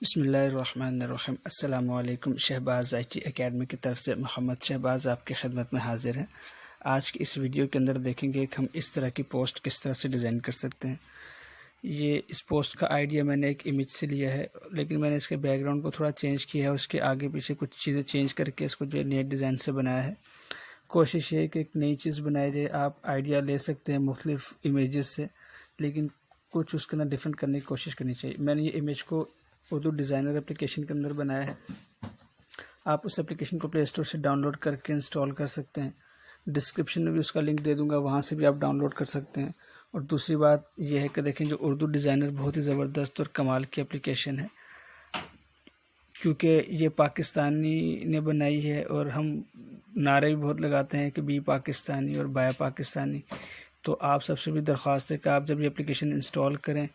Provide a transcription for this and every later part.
बिस्मिल्लाहिर्रहमानिर्रहीम। अस्सलामु अलैकुम। शहबाज़ IT एकेडमी की तरफ से मोहम्मद शहबाज़ आपकी खिदमत में हाजिर है। आज की इस वीडियो के अंदर देखेंगे कि हम इस तरह की पोस्ट किस तरह से डिज़ाइन कर सकते हैं। ये इस पोस्ट का आइडिया मैंने एक इमेज से लिया है, लेकिन मैंने इसके बैकग्राउंड को थोड़ा चेंज किया है, उसके आगे पीछे कुछ चीज़ें चेंज करके इसको जो नए डिज़ाइन से बनाया है। कोशिश ये है कि एक नई चीज़ बनाई जाए। आप आइडिया ले सकते हैं मुख्तलिफ़ इमेजेस से, लेकिन कुछ उसके अंदर डिफरेंट करने की कोशिश करनी चाहिए। मैंने ये इमेज को उर्दू डिज़ाइनर एप्लीकेशन के अंदर बनाया है। आप उस एप्लीकेशन को प्ले स्टोर से डाउनलोड करके इंस्टॉल कर सकते हैं। डिस्क्रिप्शन में भी उसका लिंक दे दूंगा, वहाँ से भी आप डाउनलोड कर सकते हैं। और दूसरी बात यह है कि देखें, जो उर्दू डिज़ाइनर बहुत ही ज़बरदस्त और कमाल की एप्लीकेशन है, क्योंकि ये पाकिस्तानी ने बनाई है और हम नारे भी बहुत लगाते हैं कि बी पाकिस्तानी और बाय पाकिस्तानी। तो आप सबसे भी दरख्वास्त है कि आप जब ये एप्लीकेशन इंस्टॉल करें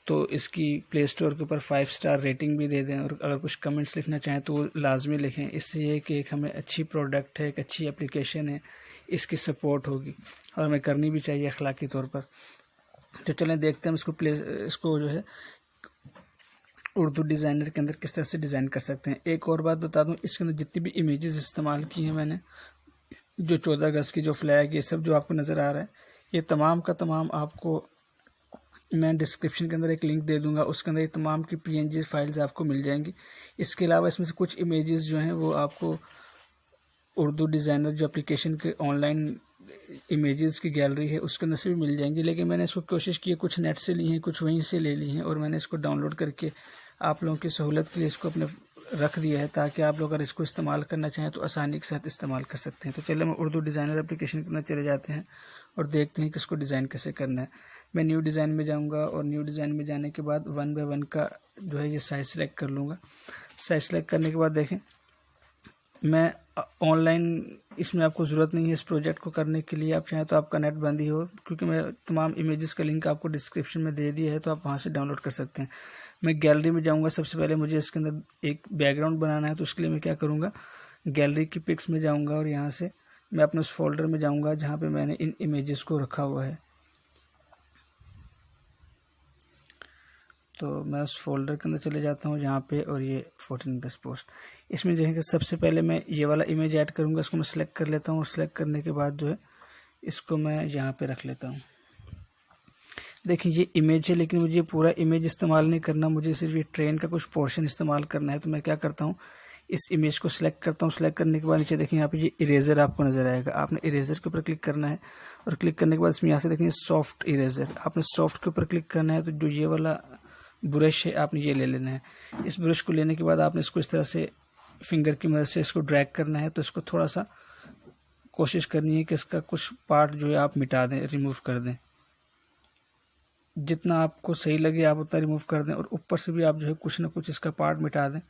तो इसकी प्ले स्टोर के ऊपर 5 स्टार रेटिंग भी दे दें, और अगर कुछ कमेंट्स लिखना चाहें तो वो लाजमी लिखें। इससे ये कि एक हमें अच्छी प्रोडक्ट है, एक अच्छी एप्लीकेशन है, इसकी सपोर्ट होगी और हमें करनी भी चाहिए अखलाकी तौर पर। तो चलें देखते हैं इसको जो है उर्दू डिज़ाइनर के अंदर किस तरह से डिज़ाइन कर सकते हैं। एक और बात बता दूं, इसके अंदर जितनी भी इमेजेस इस्तेमाल की हैं मैंने, जो 14 अगस्त की जो फ्लैग, ये सब जो आपको नज़र आ रहा है, ये तमाम का तमाम आपको मैं डिस्क्रिप्शन के अंदर एक लिंक दे दूंगा। उसके अंदर ये तमाम की PNG फाइल्स आपको मिल जाएंगी। इसके अलावा इसमें से कुछ इमेजेस जो हैं वो आपको उर्दू डिज़ाइनर जो एप्लीकेशन के ऑनलाइन इमेजेस की गैलरी है उसके अंदर से भी मिल जाएंगी, लेकिन मैंने इसको कोशिश की है, कुछ नेट से ली हैं, कुछ वहीं से ले ली हैं, और मैंने इसको डाउनलोड करके आप लोगों की सहूलत के लिए इसको अपने रख दिया है, ताकि आप लोग अगर इसको इस्तेमाल करना चाहें तो आसानी के साथ इस्तेमाल कर सकते हैं। तो चलिए हम उर्दू डिज़ाइनर एप्लीकेशन के अंदर चले जाते हैं और देखते हैं कि इसको डिज़ाइन कैसे करना है। मैं न्यू डिज़ाइन में जाऊंगा और न्यू डिज़ाइन में जाने के बाद 1 बाय 1 का जो है ये साइज़ सेलेक्ट कर लूँगा। साइज़ सेलेक्ट करने के बाद देखें, मैं ऑनलाइन इसमें आपको ज़रूरत नहीं है इस प्रोजेक्ट को करने के लिए। आप चाहें तो आपका नेट बंद ही हो, क्योंकि मैं तमाम इमेजेस का लिंक आपको डिस्क्रिप्शन में दे दिया है, तो आप वहाँ से डाउनलोड कर सकते हैं। मैं गैलरी में जाऊँगा। सबसे पहले मुझे इसके अंदर एक बैकग्राउंड बनाना है, तो उसके लिए मैं क्या करूँगा, गैलरी की पिक्स में जाऊँगा और यहाँ से मैं अपने उस फोल्डर में जाऊँगा जहाँ पर मैंने इन इमेजेस को रखा हुआ है। तो मैं उस फोल्डर के अंदर चले जाता हूँ जहाँ पे, और ये 14 अगस्त पोस्ट, इसमें जो है कि सबसे पहले मैं ये वाला इमेज ऐड करूँगा। इसको मैं सेलेक्ट कर लेता हूँ और सेलेक्ट करने के बाद जो है इसको मैं यहाँ पे रख लेता हूँ। देखिए ये इमेज है, लेकिन मुझे पूरा इमेज इस्तेमाल नहीं करना, मुझे सिर्फ ये ट्रेन का कुछ पोर्शन इस्तेमाल करना है। तो मैं क्या करता हूँ, इस इमेज को सिलेक्ट करता हूँ। सेलेक्ट करने के बाद नीचे देखिए यहाँ पे ये इरेज़र आपको नज़र आएगा। आपने इरेज़र के ऊपर क्लिक करना है, और क्लिक करने के बाद इसमें यहाँ से देखिए सॉफ्ट इरेज़र, आपने सॉफ्ट के ऊपर क्लिक करना है। तो जो ये वाला ब्रश है आपने ये ले लेना है। इस ब्रश को लेने के बाद आपने इसको इस तरह से फिंगर की मदद से इसको ड्रैग करना है। तो इसको थोड़ा सा कोशिश करनी है कि इसका कुछ पार्ट जो है आप मिटा दें, रिमूव कर दें। जितना आपको सही लगे आप उतना रिमूव कर दें, और ऊपर से भी आप जो है कुछ ना कुछ इसका पार्ट मिटा दें।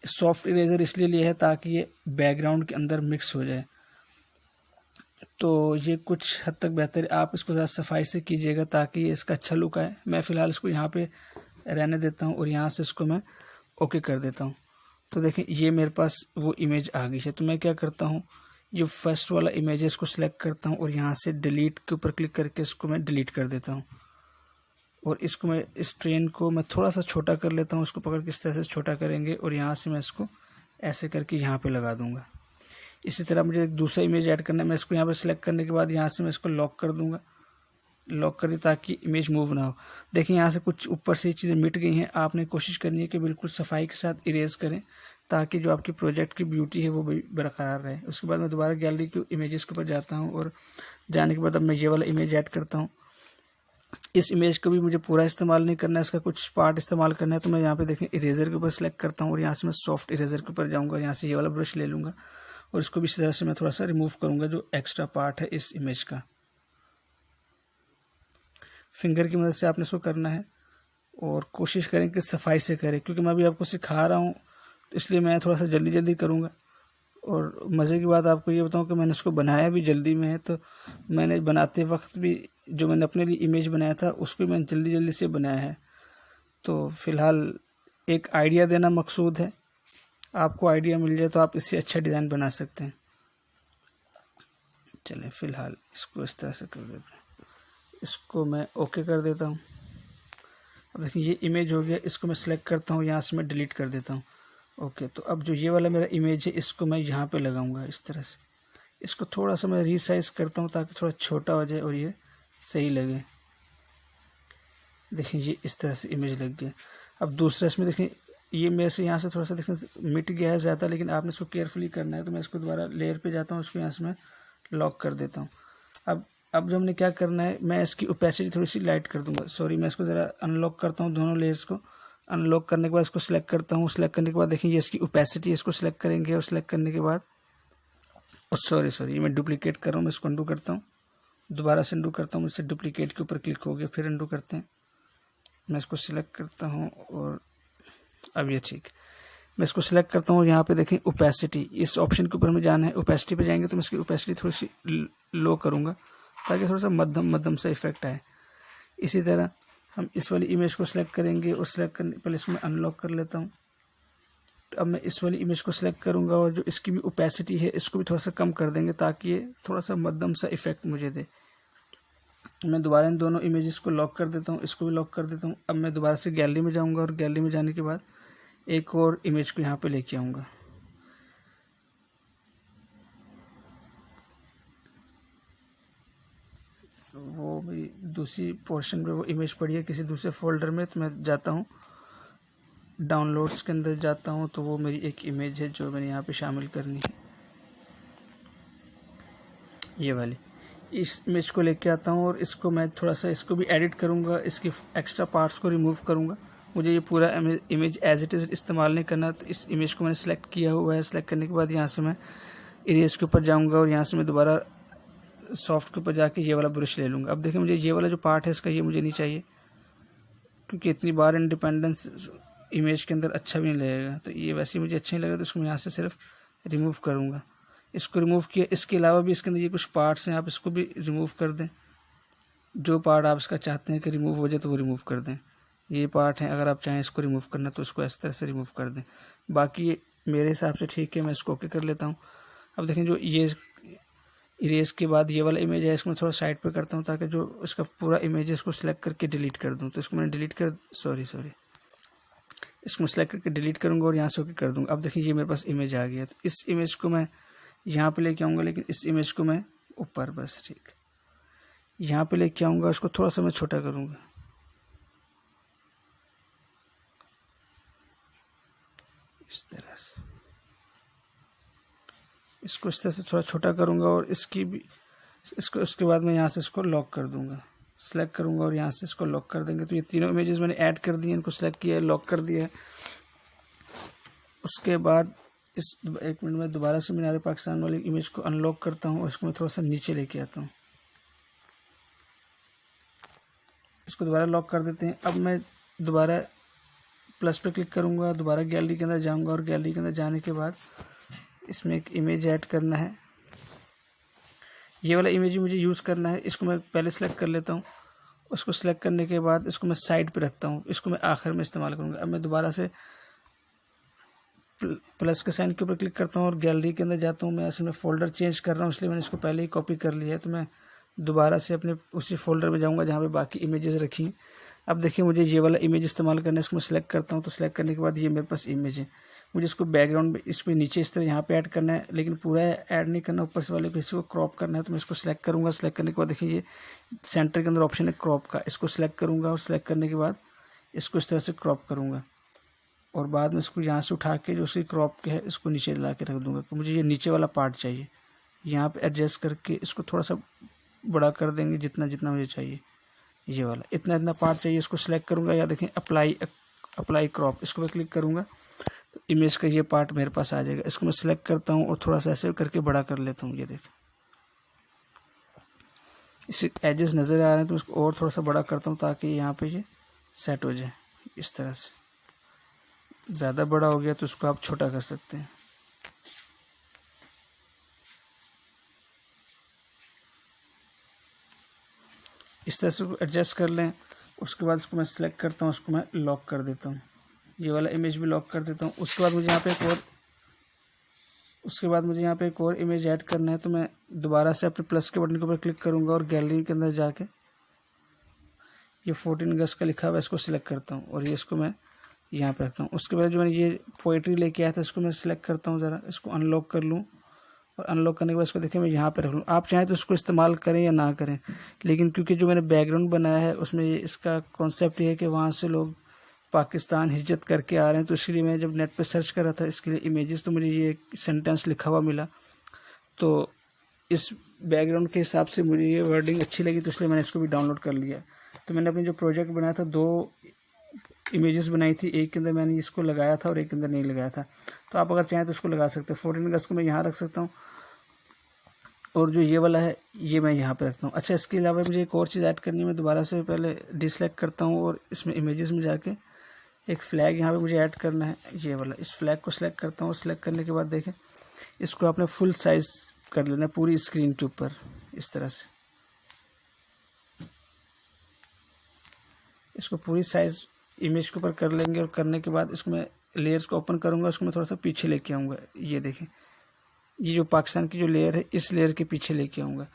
सॉफ्ट इरेज़र इसलिए लिया है ताकि ये बैकग्राउंड के अंदर मिक्स हो जाए। तो ये कुछ हद तक बेहतर है। आप इसको ज़रा सफाई से कीजिएगा ताकि ये इसका अच्छा लुक आए। मैं फ़िलहाल इसको यहाँ पे रहने देता हूँ और यहाँ से इसको मैं ओके कर देता हूँ। तो देखें ये मेरे पास वो इमेज आ गई है। तो मैं क्या करता हूँ, ये फर्स्ट वाला इमेज है, इसको सिलेक्ट करता हूँ और यहाँ से डिलीट के ऊपर क्लिक करके इसको मैं डिलीट कर देता हूँ। और इसको मैं इस ट्रेन को मैं थोड़ा सा छोटा कर लेता हूँ। उसको पकड़ के इस तरह से छोटा करेंगे और यहाँ से मैं इसको ऐसे करके यहाँ पे लगा दूँगा। इसी तरह मुझे एक दूसरा इमेज ऐड करना है। मैं इसको यहाँ पर सिलेक्ट करने के बाद यहाँ से मैं इसको लॉक कर दूँगा। लॉक कर दी ताकि इमेज मूव ना हो। देखिए यहाँ से कुछ ऊपर से चीज़ें मिट गई हैं। आपने कोशिश करनी है कि बिल्कुल सफाई के साथ इरेज करें, ताकि जो आपकी प्रोजेक्ट की ब्यूटी है वो भी बरकरार रहे। उसके बाद मैं दोबारा गैलरी के इमेजेस के ऊपर जाता हूँ, और जाने के बाद अब मैं ये वाला इमेज ऐड करता हूँ। इस इमेज को भी मुझे पूरा इस्तेमाल नहीं करना है, इसका कुछ पार्ट इस्तेमाल करना है। तो मैं यहाँ पे देखें इरेज़र के ऊपर सेलेक्ट करता हूँ और यहाँ से मैं सॉफ्ट इरेज़र के ऊपर जाऊँगा। यहाँ से ये वाला ब्रश ले लूँगा और इसको भी इस तरह से मैं थोड़ा सा रिमूव करूँगा जो एक्स्ट्रा पार्ट है इस इमेज का। फिंगर की मदद से आपने इसको करना है, और कोशिश करें कि सफाई से करें, क्योंकि मैं अभी आपको सिखा रहा हूँ, इसलिए मैं थोड़ा सा जल्दी जल्दी करूँगा। और मज़े की बात आपको ये बताऊँ कि मैंने इसको बनाया भी जल्दी में है। तो मैंने बनाते वक्त भी जो मैंने अपने लिए इमेज बनाया था उसको मैंने जल्दी जल्दी से बनाया है। तो फ़िलहाल एक आइडिया देना मकसूद है, आपको आइडिया मिल जाए तो आप इससे अच्छा डिज़ाइन बना सकते हैं। चलें फ़िलहाल इसको इस तरह से कर देते हैं। इसको मैं ओके कर देता हूँ। देखिए ये इमेज हो गया, इसको मैं सिलेक्ट करता हूँ, यहाँ से मैं डिलीट कर देता हूँ। ओके, तो अब जो ये वाला मेरा इमेज है इसको मैं यहाँ पे लगाऊंगा इस तरह से। इसको थोड़ा सा मैं रीसाइज करता हूँ ताकि थोड़ा छोटा हो जाए और ये सही लगे। देखिए ये इस तरह से इमेज लग गया। अब दूसरा इसमें देखिए ये मेरे से यहाँ से थोड़ा सा देखिए मिट गया है ज़्यादा, लेकिन आपने इसको केयरफुली करना है। तो मैं इसको दोबारा लेयर पे जाता हूँ, इसको यहाँ से मैं लॉक कर देता हूँ। अब जो हमने क्या करना है, मैं इसकी ओपेसिटी थोड़ी सी लाइट कर दूंगा। सॉरी, मैं इसको ज़रा अनलॉक करता हूँ, दोनों लेयर्स को अनलॉक करने के बाद इसको सिलेक्ट करता हूँ। सिलेक्ट करने के बाद देखिए ये इसकी ओपेसिटी, इसको सिलेक्ट करेंगे और सिलेक्ट करने के बाद सॉरी ये मैं डुप्लीकेट कर रहा हूँ, मैं इसको अंडू करता हूँ, दोबारा से अंडू करता हूँ। मुझसे डुप्लीकेट के ऊपर क्लिक हो गया, फिर अंडू करते हैं। मैं इसको सिलेक्ट करता हूँ और अब ये ठीक। मैं इसको सिलेक्ट करता हूँ, यहाँ पे देखें ओपेसिटी, इस ऑप्शन के ऊपर में जाना है। ओपेसिटी पे जाएंगे तो मैं इसकी ओपेसिटी थोड़ी सी लो करूँगा ताकि थोड़ा सा मध्यम सा इफेक्ट आए। इसी तरह हम इस वाली इमेज को सिलेक्ट करेंगे और सिलेक्ट करने पहले इसको मैं अनलॉक कर लेता हूँ। तो अब मैं इस वाली इमेज को सिलेक्ट करूँगा और जो इसकी भी ओपेसिटी है इसको भी थोड़ा सा कम कर देंगे ताकि ये थोड़ा सा मध्यम सा इफेक्ट मुझे दे। मैं दोबारा इन दोनों इमेजेस को लॉक कर देता हूँ, इसको भी लॉक कर देता हूँ। अब मैं दोबारा से गैलरी में जाऊँगा और गैलरी में जाने के बाद एक और इमेज को यहाँ पे लेके आऊँगा। वो भी दूसरी पोर्शन पे वो इमेज पड़ी है किसी दूसरे फोल्डर में, तो मैं जाता हूँ डाउनलोड्स के अंदर जाता हूँ, तो वो मेरी एक इमेज है जो मैंने यहाँ पे शामिल करनी है, ये वाली। इस इमेज को लेके आता हूँ और इसको मैं थोड़ा सा इसको भी एडिट करूँगा, इसकी एक्स्ट्रा पार्ट्स को रिमूव करूँगा। मुझे ये पूरा इमेज एज इट इज़ इस्तेमाल नहीं करना, तो इस इमेज को मैंने सेलेक्ट किया हुआ है। सेलेक्ट करने के बाद यहाँ से मैं इरेज के ऊपर जाऊँगा और यहाँ से मैं दोबारा सॉफ्ट के ऊपर जाके ये वाला ब्रश ले लूँगा। अब देखिए मुझे ये वाला जो पार्ट है इसका ये मुझे नहीं चाहिए, क्योंकि इतनी बार इंडिपेंडेंस इमेज के अंदर अच्छा भी नहीं लगेगा। तो ये वैसे ही मुझे अच्छा नहीं लगा, तो इसको मैं यहाँ से सिर्फ रिमूव करूँगा। इसको रिमूव किया, इसके अलावा भी इसके अंदर ये कुछ पार्ट्स हैं, आप इसको भी रिमूव कर दें। जो पार्ट आप इसका चाहते हैं कि रिमूव हो जाए तो वो रिमूव कर दें। ये पार्ट है, अगर आप चाहें इसको रिमूव करना तो इसको इस तरह से रिमूव कर दें। बाकी मेरे हिसाब से ठीक है, मैं इसको ओके कर लेता हूँ। अब देखें जो ये इरेज के बाद ये वाला इमेज है, इसको मैं थोड़ा साइड पे करता हूँ ताकि जो इसका पूरा इमेज है इसको सिलेक्ट करके डिलीट कर दूँ। तो इसको मैंने डिलीट कर सॉरी इसको मैं सिलेक्ट करके डिलीट करूँगा और यहाँ से ओके कर दूँगा। अब देखिए ये मेरे पास इमेज आ गया। तो इस इमेज को मैं यहाँ पे लेके आऊँगा, लेकिन इस इमेज को मैं ऊपर बस ठीक यहाँ पे लेके आऊँगा। इसको थोड़ा सा मैं छोटा करूँगा, इस तरह से। इसको इस तरह से थोड़ा छोटा करूँगा और इसकी भी इसको उसके बाद मैं यहाँ से इसको लॉक कर दूँगा। सेलेक्ट करूँगा और यहाँ से इसको लॉक कर देंगे। तो ये तीनों इमेजेस मैंने ऐड कर दिए, इनको सेलेक्ट किया है, लॉक कर दिया है। उसके बाद इस एक मिनट में दोबारा से मीनार पाकिस्तान वाली इमेज को अनलॉक करता हूँ और इसको मैं थोड़ा सा नीचे लेके आता हूँ। इसको दोबारा लॉक कर देते हैं। अब मैं दोबारा प्लस पे क्लिक करूँगा, दोबारा गैलरी के अंदर जाऊँगा और गैलरी के अंदर जाने के बाद इसमें एक इमेज ऐड करना है। ये वाला इमेज मुझे यूज़ करना है। इसको मैं पहले सेलेक्ट कर लेता हूँ। उसको सेलेक्ट करने के बाद इसको मैं साइड पे रखता हूँ, इसको मैं आखिर में इस्तेमाल करूँगा। अब मैं दोबारा से प्लस के साइन के ऊपर क्लिक करता हूँ और गैलरी के अंदर जाता हूँ। मैं असल में फ़ोल्डर चेंज कर रहा हूँ, इसलिए मैंने इसको पहले ही कॉपी कर लिया है। तो मैं दोबारा से अपने उसी फोल्डर में जाऊँगा जहाँ पे बाकी इमेजेस रखी हैं। अब देखिए मुझे ये वाला इमेज इस्तेमाल करना है। इसको मैं सेलेक्ट करता हूँ, तो सेलेक्ट करने के बाद ये मेरे पास इमेज है। मुझे इसको बैकग्राउंड में इस पर नीचे इस तरह यहाँ पे ऐड करना है, लेकिन पूरा ऐड नहीं करना, ऊपर से वाले को इसी को क्रॉप करना है। तो मैं इसको सेलेक्ट करूँगा। सेलेक्ट करने के बाद देखिए ये सेंटर के अंदर ऑप्शन है क्रॉप का, इसको सेलेक्ट करूँगा और सेलेक्ट करने के बाद इसको इस तरह से क्रॉप करूँगा और बाद में इसको यहाँ से उठा के जो उसकी क्रॉप के है इसको नीचे ला के रख दूँगा। तो मुझे ये नीचे वाला पार्ट चाहिए, यहाँ पे एडजस्ट करके इसको थोड़ा सा बड़ा कर देंगे जितना जितना मुझे चाहिए। ये वाला इतना पार्ट चाहिए, इसको सेलेक्ट करूँगा। या देखें अप्लाई क्रॉप, इसको मैं क्लिक करूँगा तो इमेज का ये पार्ट मेरे पास आ जाएगा। इसको मैं सेलेक्ट करता हूँ और थोड़ा सा ऐसे करके बड़ा कर लेता हूँ। ये देखें इससे एजेस नज़र आ रहे हैं, तो इसको और थोड़ा सा बड़ा करता हूँ ताकि यहाँ पे ये सेट हो जाए इस तरह से। ज़्यादा बड़ा हो गया तो उसको आप छोटा कर सकते हैं। इस तरह से एडजस्ट कर लें। उसके बाद इसको मैं सेलेक्ट करता हूँ, उसको मैं लॉक कर देता हूँ। ये वाला इमेज भी लॉक कर देता हूँ। उसके बाद मुझे यहाँ पे एक और इमेज ऐड करना है। तो मैं दोबारा से अपने प्लस के बटन के ऊपर क्लिक करूँगा और गैलरी के अंदर जाके ये 14 अगस्त का लिखा हुआ है, इसको सिलेक्ट करता हूँ और ये इसको मैं यहाँ पे रखता हूँ। उसके बाद जो मैंने ये पोइट्री लेके आया था इसको मैं सिलेक्ट करता हूँ, ज़रा इसको अनलॉक कर लूँ और अनलॉक करने के बाद इसको देखिए मैं यहाँ पे रख लूँ। आप चाहें तो इसको इस्तेमाल करें या ना करें, लेकिन क्योंकि जो मैंने बैकग्राउंड बनाया है उसमें ये इसका कॉन्सेप्ट ये है कि वहाँ से लोग पाकिस्तान हिजरत करके आ रहे हैं, तो इसलिए मैं जब नेट पे सर्च कर रहा था इसके लिए इमेजेस, तो मुझे ये सेंटेंस लिखा हुआ मिला। तो इस बैकग्राउंड के हिसाब से मुझे ये वर्डिंग अच्छी लगी, तो इसलिए मैंने इसको भी डाउनलोड कर लिया। तो मैंने अपनी जो प्रोजेक्ट बनाया था 2 इमेजेस बनाई थी, एक के अंदर मैंने इसको लगाया था और एक के अंदर नहीं लगाया था। तो आप अगर चाहें तो इसको लगा सकते हैं। 14 अगस्त को मैं यहाँ रख सकता हूँ और जो ये वाला है ये मैं यहाँ पे रखता हूँ। अच्छा, इसके अलावा मुझे एक और चीज़ ऐड करनी है। मैं दोबारा से पहले डिसलेक्ट करता हूँ और इसमें इमेजेस में जाके एक फ्लैग यहाँ पे मुझे ऐड करना है, ये वाला। इस फ्लैग को सिलेक्ट करता हूँ। सिलेक्ट करने के बाद देखें इसको आपने फुल साइज़ कर लेना है पूरी स्क्रीन के ऊपर, इस तरह से। इसको पूरी साइज़ इमेज के ऊपर कर लेंगे और करने के बाद इसको मैं लेयर्स को ओपन करूँगा, उसको मैं थोड़ा सा पीछे लेके आऊँगा। ये देखें, ये जो पाकिस्तान की जो लेयर है इस लेयर के पीछे लेके आऊँगा।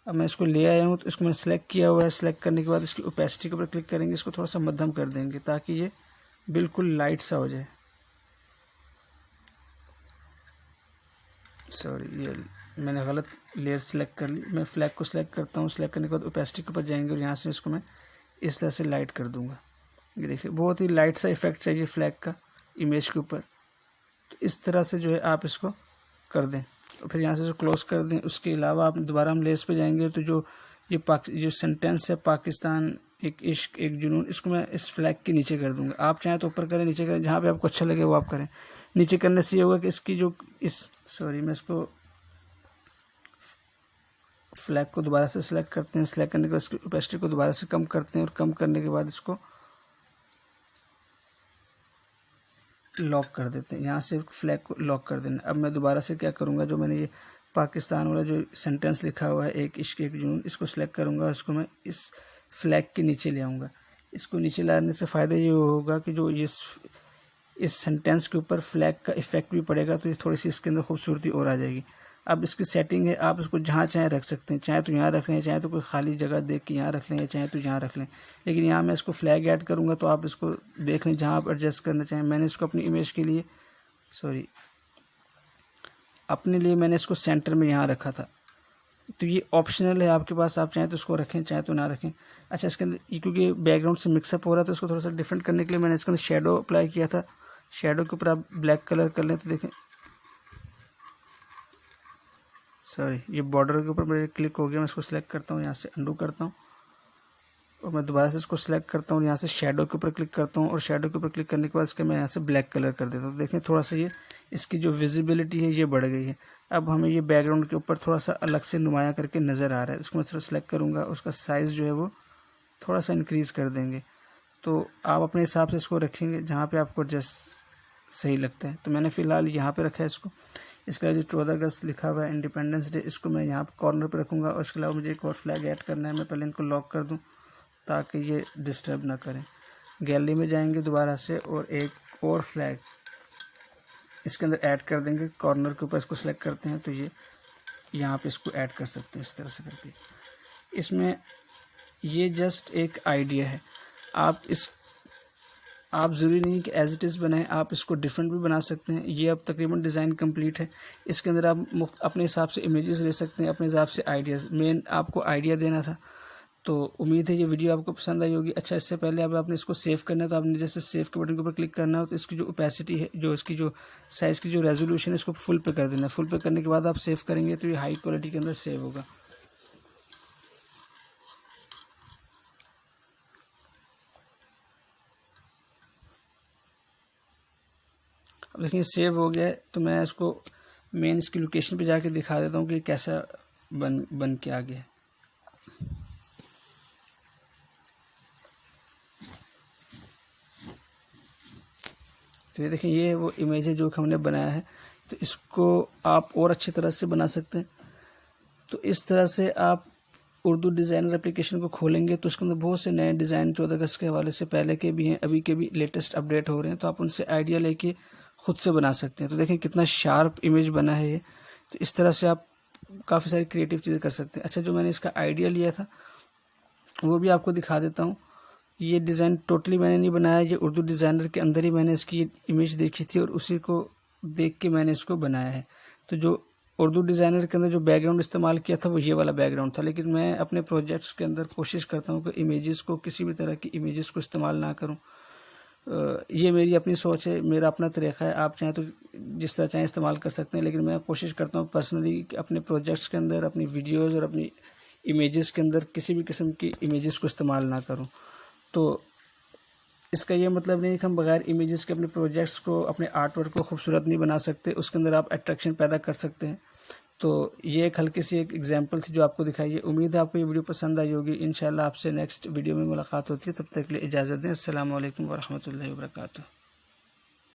अब मैं इसको ले आया हूँ, तो इसको मैंने सेलेक्ट किया हुआ है। सेलेक्ट करने के बाद इसकी ओपेसिटी के ऊपर क्लिक करेंगे, इसको थोड़ा सा मध्यम कर देंगे ताकि ये बिल्कुल लाइट सा हो जाए। सॉरी, ये मैंने गलत लेयर सेलेक्ट कर ली। मैं फ्लैग को सिलेक्ट करता हूँ। सिलेक्ट करने के बाद ओपेसिटी के ऊपर जाएंगे और यहाँ से इसको मैं इस तरह से लाइट कर दूँगा। ये देखिए बहुत ही लाइट सा इफेक्ट चाहिए फ्लैग का इमेज के ऊपर। तो इस तरह से जो है आप इसको कर दें और फिर यहाँ से जो क्लोज कर दें। उसके अलावा आप दोबारा हम लेयर्स पे जाएंगे तो जो जो सेंटेंस है पाकिस्तान एक इश्क एक जुनून, इसको मैं इस फ्लैग के नीचे कर दूंगा। आप चाहें तो ऊपर करें, नीचे करें, जहाँ पे आपको अच्छा लगे वो आप करें। नीचे करने से ये होगा कि इसकी जो मैं इसको फ्लैग को दोबारा से सिलेक्ट करते हैं। सिलेक्ट करने के बाद इसकी ओपेसिटी को दोबारा से कम करते हैं और कम करने के बाद इसको लॉक कर देते हैं। यहाँ से फ्लैग को लॉक कर देना। अब मैं दोबारा से क्या करूँगा, जो मैंने ये पाकिस्तान वाला जो सेंटेंस लिखा हुआ है एक इश्क एक जुनून, इसको सिलेक्ट करूँगा, इसको मैं इस फ्लैग के नीचे ले आऊँगा। इसको नीचे लाने से फ़ायदा ये होगा कि जो इस सेंटेंस के ऊपर फ्लैग का इफेक्ट भी पड़ेगा, तो ये थोड़ी सी इसके अंदर खूबसूरती और आ जाएगी। अब इसकी सेटिंग है, आप इसको जहाँ चाहें रख सकते हैं। चाहे तो यहाँ रख लें, चाहे तो कोई खाली जगह देख के यहाँ रख लें, या चाहे तो यहाँ रख लें। लेकिन यहाँ मैं इसको फ्लैग ऐड करूँगा तो आप इसको देख लें जहाँ आप एडजस्ट करना चाहें। मैंने इसको अपनी इमेज के लिए अपने लिए मैंने इसको सेंटर में यहाँ रखा था। तो ये ऑप्शनल है आपके पास, आप चाहें तो इसको रखें, चाहे तो ना रखें। अच्छा, इसके अंदर क्योंकि बैकग्राउंड से मिक्सअप हो रहा था, तो इसको थोड़ा सा डिफरेंट करने के लिए मैंने इसके अंदर शेडो अप्लाई किया था। शेडो के ऊपर आप ब्लैक कलर कर लें तो देखें, ये बॉर्डर के ऊपर मेरे क्लिक हो गया। मैं इसको सिलेक्ट करता हूँ, यहाँ से अंडू करता हूँ और मैं दोबारा से इसको सिलेक्ट करता हूँ, यहाँ से शेडो के ऊपर क्लिक करता हूँ और शेडो के ऊपर क्लिक करने के बाद इसके मैं यहाँ से ब्लैक कलर कर देता हूँ। देखें थोड़ा सा ये इसकी जो विजिबिलिटी है ये बढ़ गई है। अब हमें ये बैकग्राउंड के ऊपर थोड़ा सा अलग से नुमाया करके नज़र आ रहा है। इसको मैं थोड़ा सेलेक्ट करूँगा, उसका साइज़ जो है वो थोड़ा सा इंक्रीज़ कर देंगे। तो आप अपने हिसाब से इसको रखेंगे जहाँ पे आपको जस्ट सही लगता है। तो मैंने फ़िलहाल यहाँ पे रखा है इसको। इसका जो 14 अगस्त लिखा हुआ है इंडिपेंडेंस डे, इसको मैं यहाँ कॉर्नर पे रखूँगा। और इसके अलावा मुझे एक और फ्लैग ऐड करना है। मैं पहले इनको लॉक कर दूँ ताकि ये डिस्टर्ब ना करें। गैलरी में जाएंगे दोबारा से और एक और फ्लैग इसके अंदर ऐड कर देंगे। कॉर्नर के ऊपर इसको सेलेक्ट करते हैं तो ये यहाँ पे इसको ऐड कर सकते हैं इस तरह से करके। इसमें ये जस्ट एक आइडिया है। आप ज़रूरी नहीं कि एज इट इज़ बनाएं, आप इसको डिफरेंट भी बना सकते हैं। ये अब तकरीबन डिज़ाइन कंप्लीट है। इसके अंदर आप अपने हिसाब से इमेजेस ले सकते हैं, अपने हिसाब से आइडियाज़। मेन आपको आइडिया देना था। तो उम्मीद है ये वीडियो आपको पसंद आई होगी। अच्छा, इससे पहले अब आपने इसको सेव करना है तो आपने जैसे सेव के बटन के ऊपर क्लिक करना हो तो इसकी जो ओपेसिटी है, जो इसकी जो साइज़ की जो रेजोल्यूशन है, इसको फुल पे कर देना है। फुल पे करने के बाद आप सेव करेंगे तो ये हाई क्वालिटी के अंदर सेव होगा। अब देखिए सेव हो गया है। तो मैं इसको मेन इसकी लोकेशन पे जाके दिखा देता हूँ कि कैसा बन के आ गया है। तो ये देखिए ये वो इमेज है जो हमने बनाया है। तो इसको आप और अच्छी तरह से बना सकते हैं। तो इस तरह से आप उर्दू डिज़ाइनर एप्लीकेशन को खोलेंगे तो उसके अंदर बहुत से नए डिज़ाइन 14 अगस्त के हवाले से पहले के भी हैं, अभी के भी लेटेस्ट अपडेट हो रहे हैं। तो आप उनसे आइडिया लेके खुद से बना सकते हैं। तो देखें कितना शार्प इमेज बना है ये। तो इस तरह से आप काफ़ी सारी क्रिएटिव चीज़ें कर सकते हैं। अच्छा, जो मैंने इसका आइडिया लिया था वो भी आपको दिखा देता हूँ। ये डिज़ाइन टोटली मैंने नहीं बनाया, ये उर्दू डिज़ाइनर के अंदर ही मैंने इसकी इमेज देखी थी और उसी को देख के मैंने इसको बनाया है। तो जो उर्दू डिज़ाइनर के अंदर जो बैकग्राउंड इस्तेमाल किया था वो ये वाला बैकग्राउंड था, लेकिन मैं अपने प्रोजेक्ट्स के अंदर कोशिश करता हूँ कि इमेजेस को, किसी भी तरह की इमेजेस को इस्तेमाल ना करूँ। ये मेरी अपनी सोच है, मेरा अपना तरीक़ा है। आप चाहें तो जिस तरह चाहें इस्तेमाल कर सकते हैं, लेकिन मैं कोशिश करता हूँ पर्सनली अपने प्रोजेक्ट्स के अंदर, अपनी वीडियोज़ और अपनी इमेजेस के अंदर किसी भी किस्म की इमेजेस को इस्तेमाल ना करूँ। तो इसका ये मतलब नहीं कि हम बगैर इमेजेस के अपने प्रोजेक्ट्स को, अपने आर्ट वर्क को खूबसूरत नहीं बना सकते, उसके अंदर आप अट्रैक्शन पैदा कर सकते हैं। तो ये एक हल्की सी एक एग्जांपल थी जो आपको दिखाई है। उम्मीद है आपको ये वीडियो पसंद आई होगी। इंशाल्लाह आपसे नेक्स्ट वीडियो में मुलाकात होती है, तब तक के लिए इजाज़त दें। अस्सलाम वालेकुम व रहमतुल्लाहि व बरकातुहू।